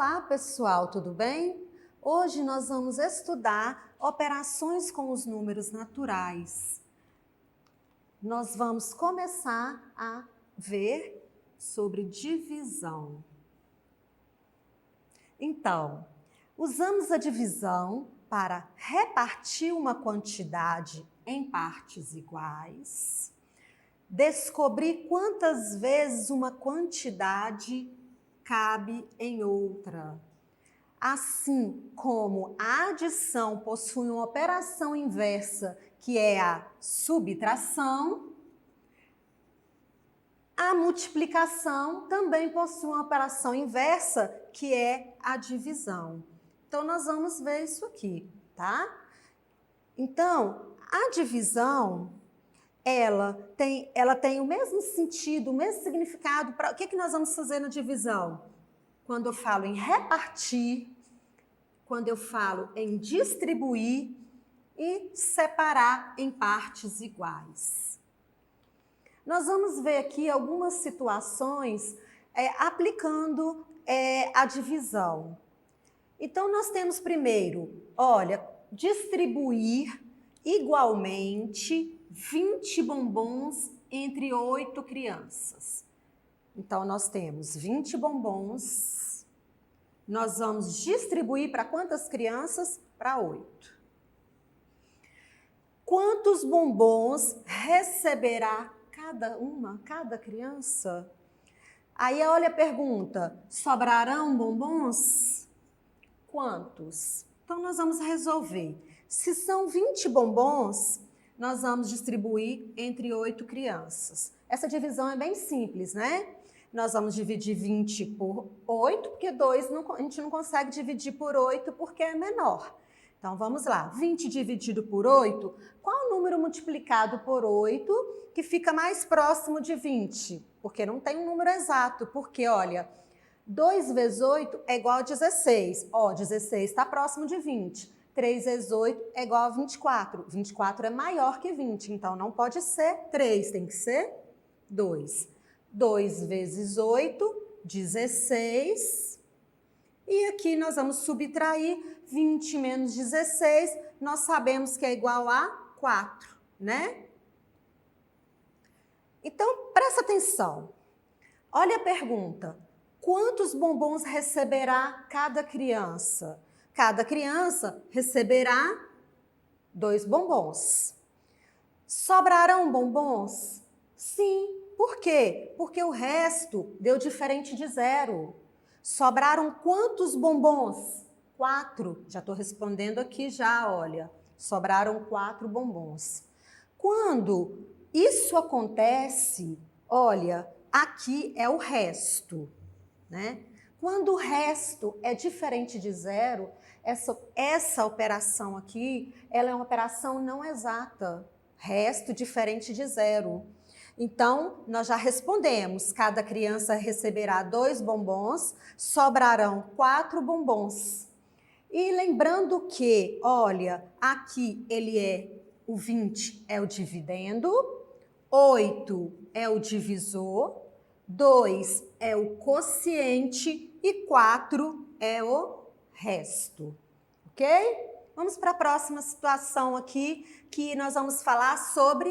Olá, pessoal, tudo bem? Hoje nós vamos estudar operações com os números naturais. Nós vamos começar a ver sobre divisão. Então, usamos a divisão para repartir uma quantidade em partes iguais, descobrir quantas vezes uma quantidade cabe em outra. Assim como a adição possui uma operação inversa, que é a subtração, a multiplicação também possui uma operação inversa, que é a divisão. Então, nós vamos ver isso aqui, tá? Então, a divisão, ela tem o mesmo sentido, o mesmo significado. O que nós vamos fazer na divisão? Quando eu falo em repartir, quando eu falo em distribuir e separar em partes iguais. Nós vamos ver aqui algumas situações aplicando a divisão. Então, nós temos primeiro, olha, distribuir igualmente 20 bombons entre 8 crianças. Então, nós temos 20 bombons, nós vamos distribuir para quantas crianças? Para 8. Quantos bombons receberá cada criança? Aí, olha a pergunta, sobrarão bombons? Quantos? Então, nós vamos resolver. Se são 20 bombons, nós vamos distribuir entre 8 crianças. Essa divisão é bem simples, né? Nós vamos dividir 20 por 8, porque 2 a gente não consegue dividir por 8 porque é menor. Então, vamos lá. 20 dividido por 8, qual o número multiplicado por 8 que fica mais próximo de 20? Porque não tem um número exato, porque, olha, 2 vezes 8 é igual a 16. Ó, 16 está próximo de 20. 3 vezes 8 é igual a 24. 24 é maior que 20, então não pode ser 3, tem que ser 2. 2 vezes 8, 16. E aqui nós vamos subtrair 20 menos 16, nós sabemos que é igual a 4, né? Então, presta atenção. Olha a pergunta. Quantos bombons receberá cada criança? Cada criança receberá 2 bombons. Sobrarão bombons? Sim. Por quê? Porque o resto deu diferente de 0. Sobraram quantos bombons? 4. Já estou respondendo aqui já, olha. Sobraram 4 bombons. Quando isso acontece, olha, aqui é o resto, né? Quando o resto é diferente de 0, essa operação aqui, ela é uma operação não exata. Resto diferente de 0. Então, nós já respondemos, cada criança receberá 2 bombons, sobrarão 4 bombons. E lembrando que, olha, aqui o 20 é o dividendo, 8 é o divisor, 2 é o quociente e 4 é o resto, ok? Vamos para a próxima situação aqui, que nós vamos falar sobre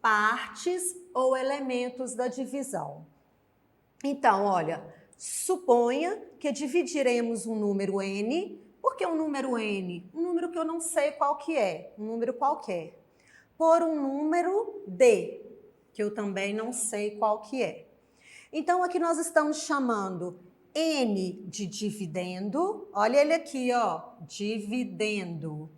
partes ou elementos da divisão. Então, olha, suponha que dividiremos um número n. Por que um número n? Um número que eu não sei qual que é, um número qualquer. Por um número d, que eu também não sei qual que é. Então, aqui nós estamos chamando n de dividendo. Olha ele aqui, ó, dividendo.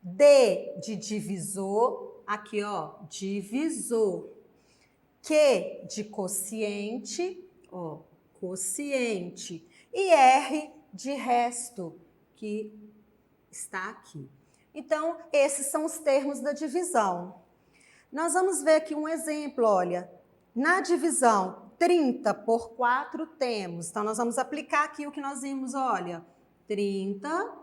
D de divisor. Aqui, ó, divisor. Q de quociente, ó, quociente. E R de resto, que está aqui. Então, esses são os termos da divisão. Nós vamos ver aqui um exemplo, olha. Na divisão 30 por 4 temos. Então, nós vamos aplicar aqui o que nós vimos, olha. 30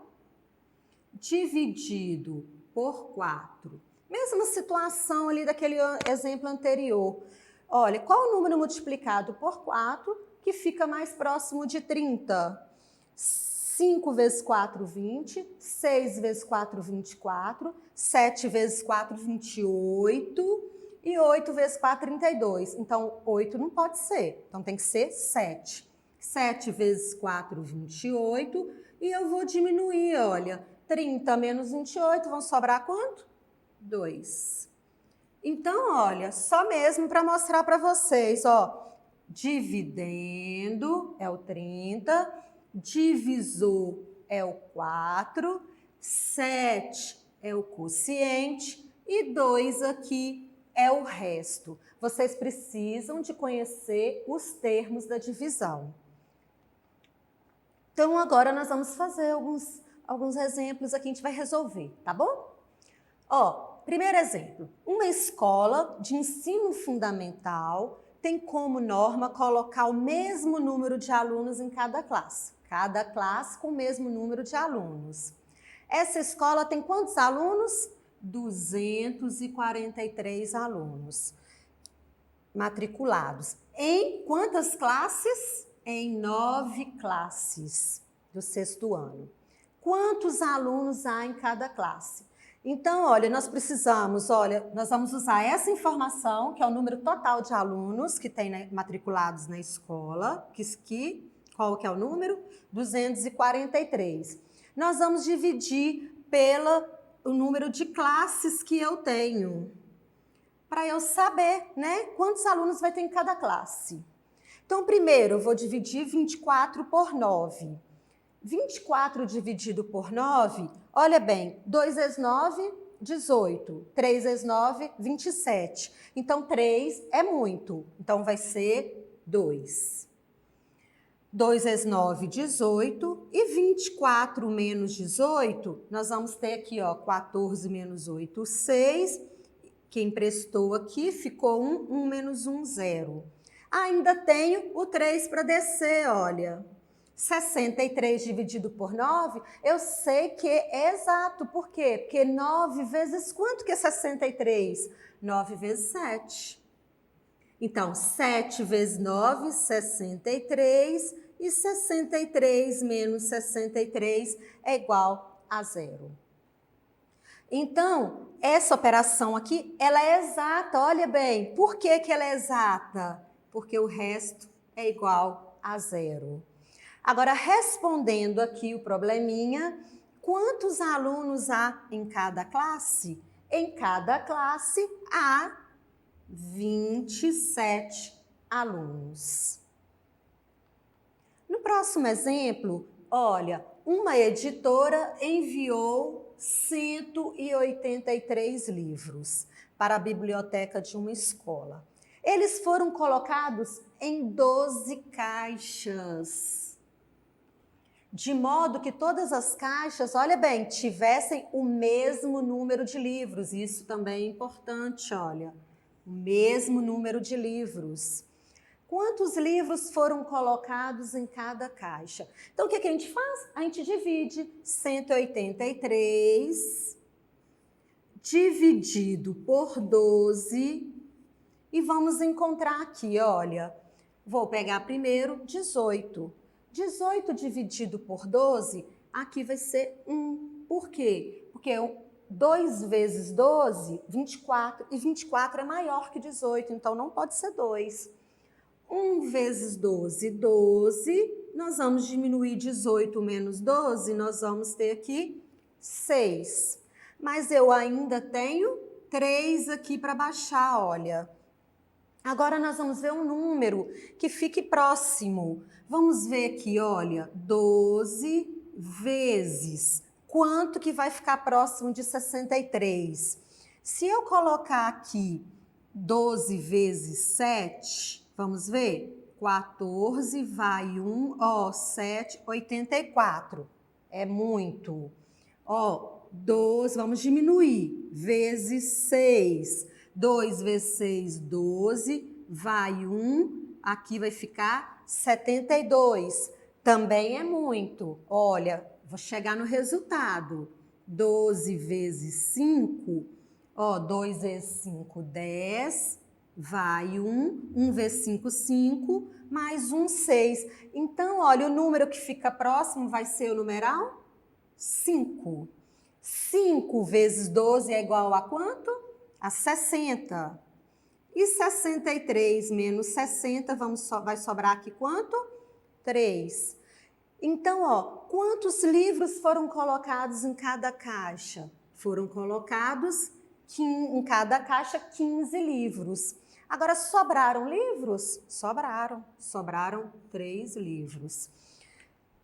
dividido por 4. Mesma situação ali daquele exemplo anterior. Olha, qual o número multiplicado por 4 que fica mais próximo de 30? 5 vezes 4, 20. 6 vezes 4, 24. 7 vezes 4, 28. E 8 vezes 4, 32. Então, 8 não pode ser. Então, tem que ser 7. 7 vezes 4, 28. E eu vou diminuir, olha. 30 menos 28, vão sobrar quanto? 2. Então, olha, só mesmo para mostrar para vocês, ó. Dividendo é o 30. Divisor é o 4. 7 é o quociente. E 2 aqui é o resto. Vocês precisam de conhecer os termos da divisão. Então, agora nós vamos fazer alguns exemplos aqui, a gente vai resolver, tá bom? Ó, primeiro exemplo. Uma escola de ensino fundamental tem como norma colocar o mesmo número de alunos em cada classe. Cada classe com o mesmo número de alunos. Essa escola tem quantos alunos? 243 alunos matriculados. Em quantas classes? Em 9 classes do 6º ano. Quantos alunos há em cada classe? Então, olha, nós vamos usar essa informação, que é o número total de alunos que tem matriculados na escola, qual que é o número? 243. Nós vamos dividir o número de classes que eu tenho, para eu saber, né, quantos alunos vai ter em cada classe. Então, primeiro, eu vou dividir 24 por 9. 24 dividido por 9, olha bem, 2 vezes 9, 18. 3 vezes 9, 27. Então, 3 é muito, então vai ser 2. 2 vezes 9, 18. E 24 menos 18, nós vamos ter aqui, ó, 14 menos 8, 6. Quem prestou aqui ficou 1, 1 menos 1, 0. Ainda tenho o 3 para descer, olha. 63 dividido por 9, eu sei que é exato. Por quê? Porque 9 vezes quanto que é 63? 9 vezes 7. Então, 7 vezes 9, 63. E 63 menos 63 é igual a 0. Então, essa operação aqui, ela é exata. Olha bem, por que que ela é exata? Porque o resto é igual a 0. Agora, respondendo aqui o probleminha, quantos alunos há em cada classe? Em cada classe há 27 alunos. No próximo exemplo, olha, uma editora enviou 183 livros para a biblioteca de uma escola. Eles foram colocados em 12 caixas, de modo que todas as caixas, olha bem, tivessem o mesmo número de livros. Isso também é importante, olha, o mesmo número de livros. Quantos livros foram colocados em cada caixa? Então, o que a gente faz? A gente divide 183 dividido por 12 e vamos encontrar aqui, olha, vou pegar primeiro 18. 18 dividido por 12, aqui vai ser 1. Por quê? Porque 2 vezes 12, 24, e 24 é maior que 18, então não pode ser 2. 1 vezes 12, 12. Nós vamos diminuir 18 menos 12, nós vamos ter aqui 6. Mas eu ainda tenho 3 aqui para baixar, olha. Agora nós vamos ver um número que fique próximo. Vamos ver aqui, olha, 12 vezes. Quanto que vai ficar próximo de 63? Se eu colocar aqui 12 vezes 7, vamos ver? 14 vai 1, ó, 7, 84. É muito. Ó, 12, vamos diminuir, vezes 6. 2 vezes 6, 12, vai 1, aqui vai ficar 72. Também é muito. Olha, vou chegar no resultado. 12 vezes 5, ó, 2 vezes 5, 10, vai 1, 1 vezes 5, 5, mais 1, 6. Então, olha, o número que fica próximo vai ser o numeral 5. 5 vezes 12 é igual a quanto? A 60. E 63 menos 60, vai sobrar aqui quanto? 3. Então, ó, quantos livros foram colocados em cada caixa? Foram colocados em cada caixa 15 livros. Agora, sobraram livros? Sobraram 3 livros.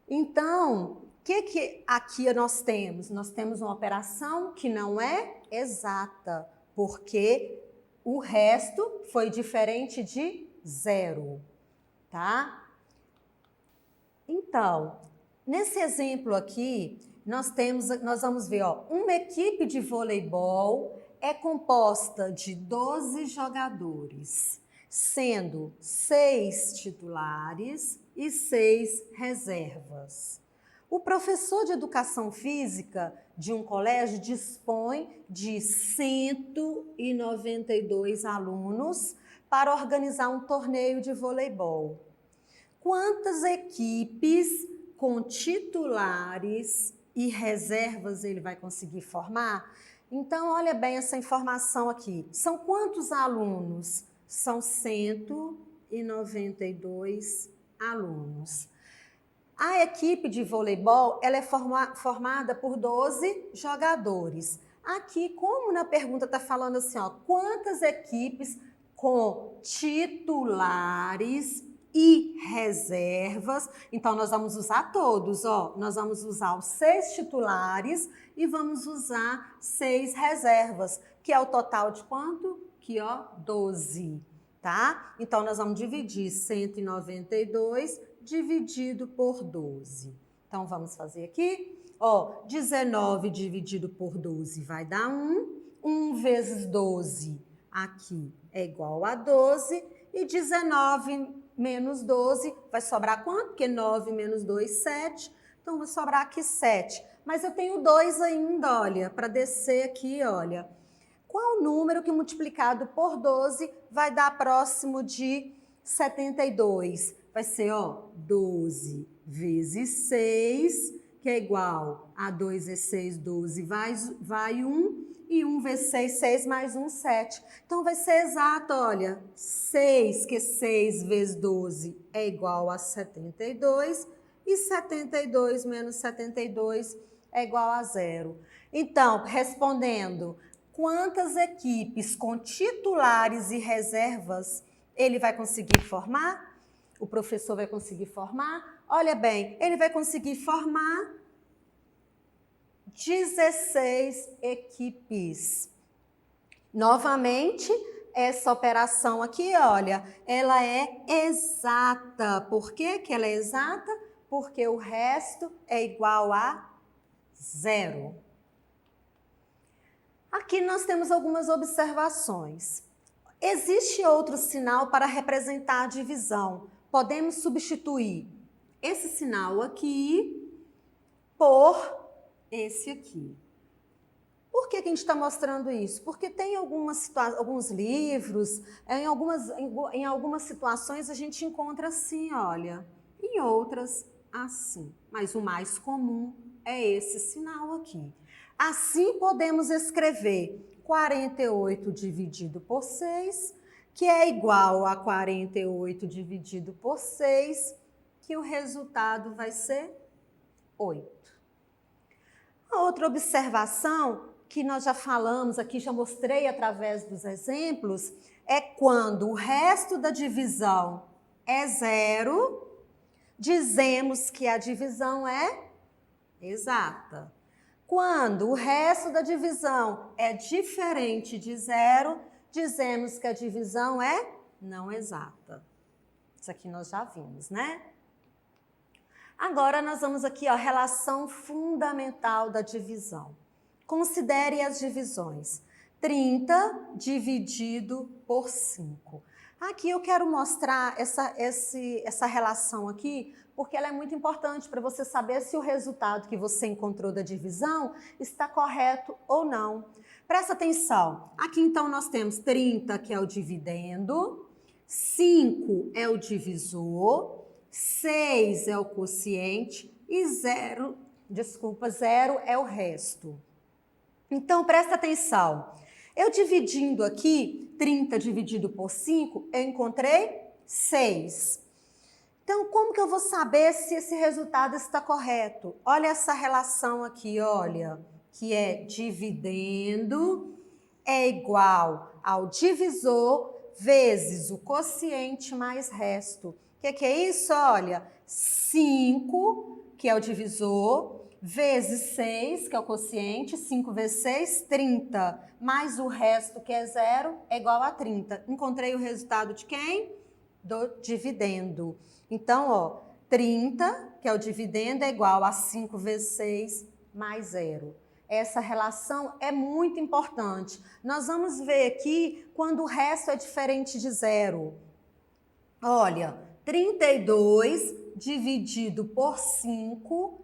Então, o que aqui nós temos? Nós temos uma operação que não é exata, porque o resto foi diferente de 0, tá? Então, nesse exemplo aqui, nós vamos ver, ó, uma equipe de voleibol é composta de 12 jogadores, sendo 6 titulares e 6 reservas. O professor de educação física de um colégio dispõe de 192 alunos para organizar um torneio de voleibol. Quantas equipes com titulares e reservas ele vai conseguir formar? Então, olha bem essa informação aqui. São quantos alunos? São 192 alunos. A equipe de voleibol ela é formada por 12 jogadores. Aqui, como na pergunta está falando assim, ó, quantas equipes com titulares e reservas, então nós vamos usar todos, ó, nós vamos usar os 6 titulares e vamos usar 6 reservas, que é o total de quanto? Aqui, ó, 12, tá? Então nós vamos dividir 192 dividido por 12. Então vamos fazer aqui, ó, 19 dividido por 12 vai dar 1, 1 vezes 12 aqui é igual a 12 e 19 menos 12, vai sobrar quanto? Porque 9 menos 2, 7. Então, vai sobrar aqui 7. Mas eu tenho 2 ainda, olha, para descer aqui, olha. Qual o número que multiplicado por 12 vai dar próximo de 72? Vai ser, ó, 12 vezes 6, que é igual a 2 vezes 6, 12, vai 1. E 1 vezes 6, 6 mais 1, 7. Então, vai ser exato, olha, 6, que 6 vezes 12 é igual a 72, e 72 menos 72 é igual a 0. Então, respondendo, quantas equipes com titulares e reservas ele vai conseguir formar? O professor vai conseguir formar? Olha bem, ele vai conseguir formar 16 equipes. Novamente, essa operação aqui, olha, ela é exata. Por que que ela é exata? Porque o resto é igual a 0. Aqui nós temos algumas observações. Existe outro sinal para representar a divisão. Podemos substituir esse sinal aqui por esse aqui. Por que que a gente está mostrando isso? Porque tem alguns livros, em algumas situações a gente encontra assim, olha, em outras assim. Mas o mais comum é esse sinal aqui. Assim podemos escrever 48 dividido por 6, que é igual a 48 dividido por 6, que o resultado vai ser 8. A outra observação que nós já falamos aqui, já mostrei através dos exemplos, é quando o resto da divisão é 0, dizemos que a divisão é exata. Quando o resto da divisão é diferente de 0, dizemos que a divisão é não exata. Isso aqui nós já vimos, né? Agora nós vamos aqui, ó, relação fundamental da divisão. Considere as divisões. 30 dividido por 5. Aqui eu quero mostrar essa relação aqui, porque ela é muito importante para você saber se o resultado que você encontrou da divisão está correto ou não. Presta atenção. Aqui então nós temos 30, que é o dividendo, 5 é o divisor, 6 é o quociente e 0 é o resto. Então presta atenção. Eu dividindo aqui, 30 dividido por 5, eu encontrei 6. Então, como que eu vou saber se esse resultado está correto? Olha essa relação aqui, olha, que é dividendo é igual ao divisor vezes o quociente mais resto. O que é isso? Olha, 5, que é o divisor, vezes 6, que é o quociente, 5 vezes 6, 30, mais o resto, que é 0, é igual a 30. Encontrei o resultado de quem? Do dividendo. Então, ó, 30, que é o dividendo, é igual a 5 vezes 6 mais 0. Essa relação é muito importante. Nós vamos ver aqui quando o resto é diferente de 0. Olha, 32 dividido por 5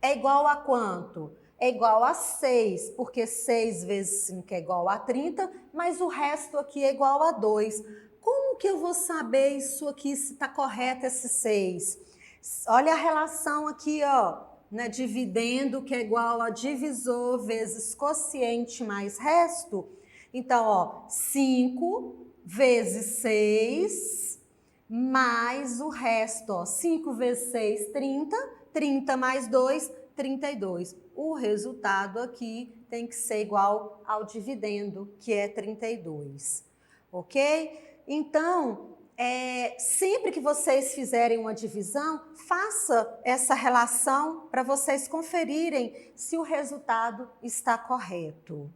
é igual a quanto? É igual a 6, porque 6 vezes 5 é igual a 30, mas o resto aqui é igual a 2. Como que eu vou saber isso aqui, se está correto esse 6? Olha a relação aqui, ó, né? Dividendo, que é igual a divisor vezes quociente mais resto. Então, ó, 5 vezes 6 mais o resto, ó, 5 vezes 6, 30, 30 mais 2, 32. O resultado aqui tem que ser igual ao dividendo, que é 32, ok? Então, sempre que vocês fizerem uma divisão, faça essa relação para vocês conferirem se o resultado está correto.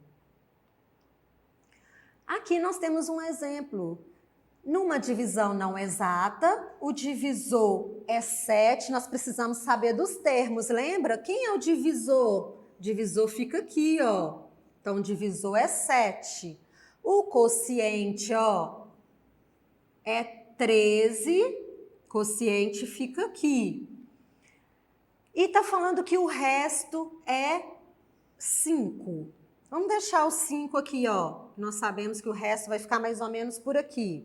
Aqui nós temos um exemplo. Numa divisão não exata, o divisor é 7, nós precisamos saber dos termos, lembra? Quem é o divisor? O divisor fica aqui, ó. Então, o divisor é 7. O quociente, ó, é 13, quociente fica aqui. E tá falando que o resto é 5. Vamos deixar o 5 aqui, ó. Nós sabemos que o resto vai ficar mais ou menos por aqui.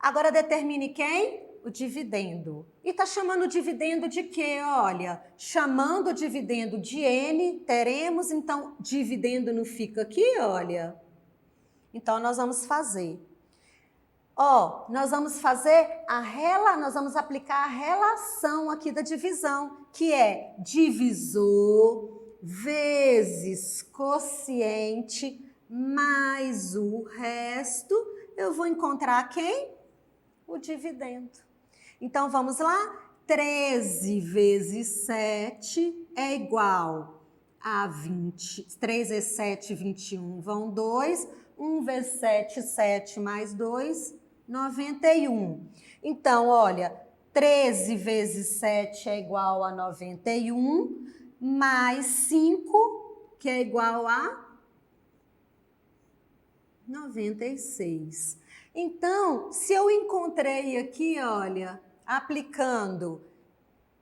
Agora determine quem? O dividendo. E tá chamando o dividendo de quê? Olha, chamando o dividendo de N, teremos, então, dividendo não fica aqui, olha. Então, nós vamos fazer. Ó, nós vamos aplicar a relação aqui da divisão, que é divisor vezes quociente mais o resto. Eu vou encontrar quem? O dividendo. Então, vamos lá? 13 vezes 7 é igual a 20. 3 vezes 7, 21, vão 2. 1 vezes 7, 7 mais 2, 91. Então, olha, 13 vezes 7 é igual a 91, mais 5, que é igual a 96. Então, se eu encontrei aqui, olha, aplicando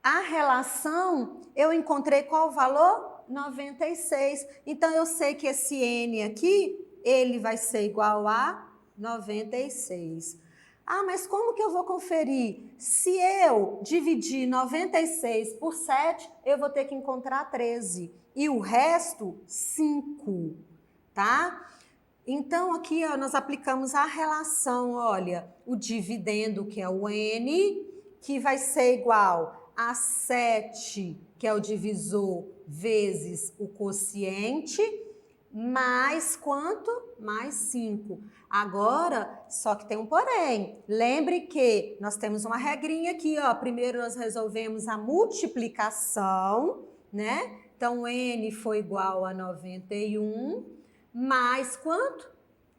a relação, eu encontrei qual o valor? 96. Então, eu sei que esse N aqui, ele vai ser igual a 96. Ah, mas como que eu vou conferir? Se eu dividir 96 por 7, eu vou ter que encontrar 13. E o resto, 5, tá? Então, aqui ó, nós aplicamos a relação, olha, o dividendo, que é o N, que vai ser igual a 7, que é o divisor, vezes o quociente, mais quanto? Mais 5. Agora, só que tem um porém. Lembre que nós temos uma regrinha aqui, ó. Primeiro nós resolvemos a multiplicação, né? Então, N foi igual a 91. Mais quanto?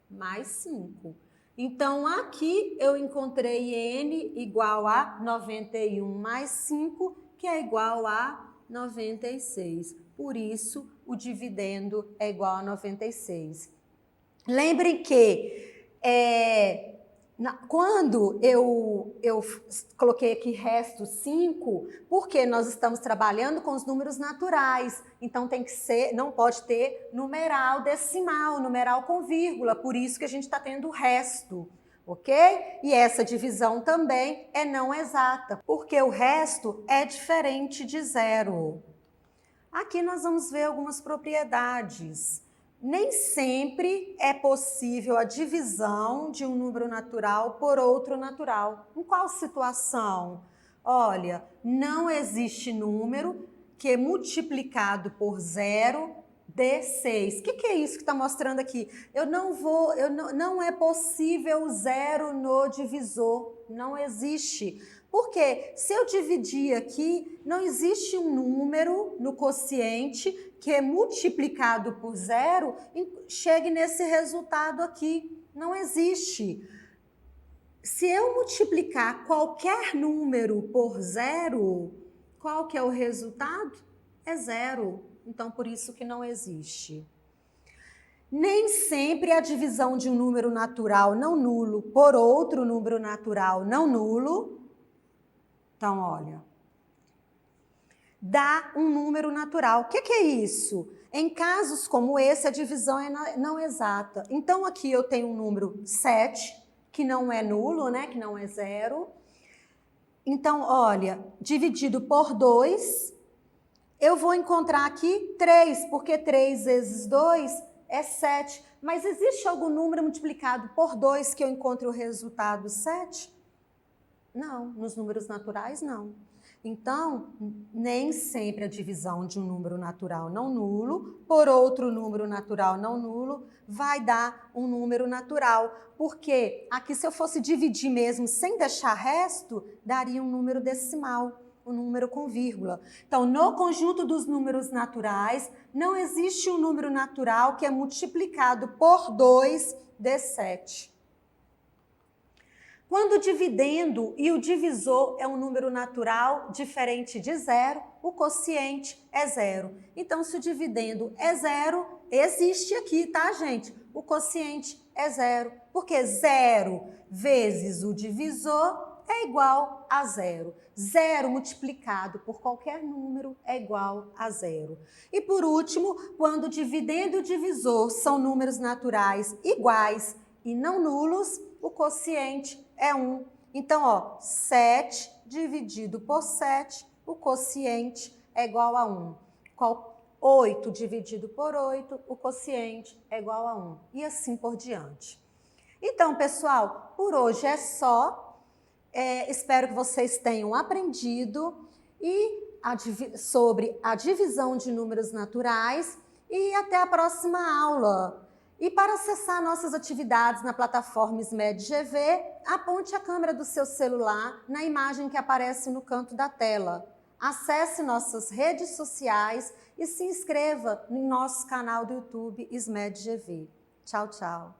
Mais 5. Então, aqui eu encontrei N igual a 91 mais 5, que é igual a 96. Por isso, o dividendo é igual a 96. Lembrem que Quando eu coloquei aqui resto 5, porque nós estamos trabalhando com os números naturais, então tem que ser, não pode ter numeral decimal, numeral com vírgula, por isso que a gente está tendo o resto, ok? E essa divisão também é não exata, porque o resto é diferente de zero. Aqui nós vamos ver algumas propriedades. Nem sempre é possível a divisão de um número natural por outro natural. Em qual situação? Olha, não existe número que multiplicado por zero dê 6. O que é isso que está mostrando aqui? Não é possível zero no divisor. Não existe. Porque se eu dividir aqui, não existe um número no quociente que é multiplicado por zero e chegue nesse resultado aqui. Não existe. Se eu multiplicar qualquer número por zero, qual que é o resultado? É zero. Então, por isso que não existe. Nem sempre a divisão de um número natural não nulo por outro número natural não nulo. Então, olha, dá um número natural. O que é isso? Em casos como esse, a divisão é não exata. Então, aqui eu tenho um número 7, que não é nulo, né? Que não é zero. Então, olha, dividido por 2, eu vou encontrar aqui 3, porque 3 vezes 2 é 7. Mas existe algum número multiplicado por 2 que eu encontre o resultado 7? Não, nos números naturais não. Então, nem sempre a divisão de um número natural não nulo por outro número natural não nulo vai dar um número natural. Porque aqui, se eu fosse dividir mesmo sem deixar resto, daria um número decimal, um número com vírgula. Então, no conjunto dos números naturais, não existe um número natural que é multiplicado por 2 dê 7. Quando o dividendo e o divisor é um número natural diferente de zero, o quociente é zero. Então, se o dividendo é zero, existe aqui, tá, gente? O quociente é zero, porque zero vezes o divisor é igual a zero. Zero multiplicado por qualquer número é igual a zero. E por último, quando o dividendo e o divisor são números naturais iguais e não nulos, o quociente é 1. Então, ó, 7 dividido por 7, o quociente é igual a 1. 8 dividido por 8, o quociente é igual a 1. E assim por diante. Então, pessoal, por hoje é só. Espero que vocês tenham aprendido sobre a divisão de números naturais e até a próxima aula. E para acessar nossas atividades na plataforma SMED-GV, aponte a câmera do seu celular na imagem que aparece no canto da tela. Acesse nossas redes sociais e se inscreva no nosso canal do YouTube SMED-GV. Tchau, tchau.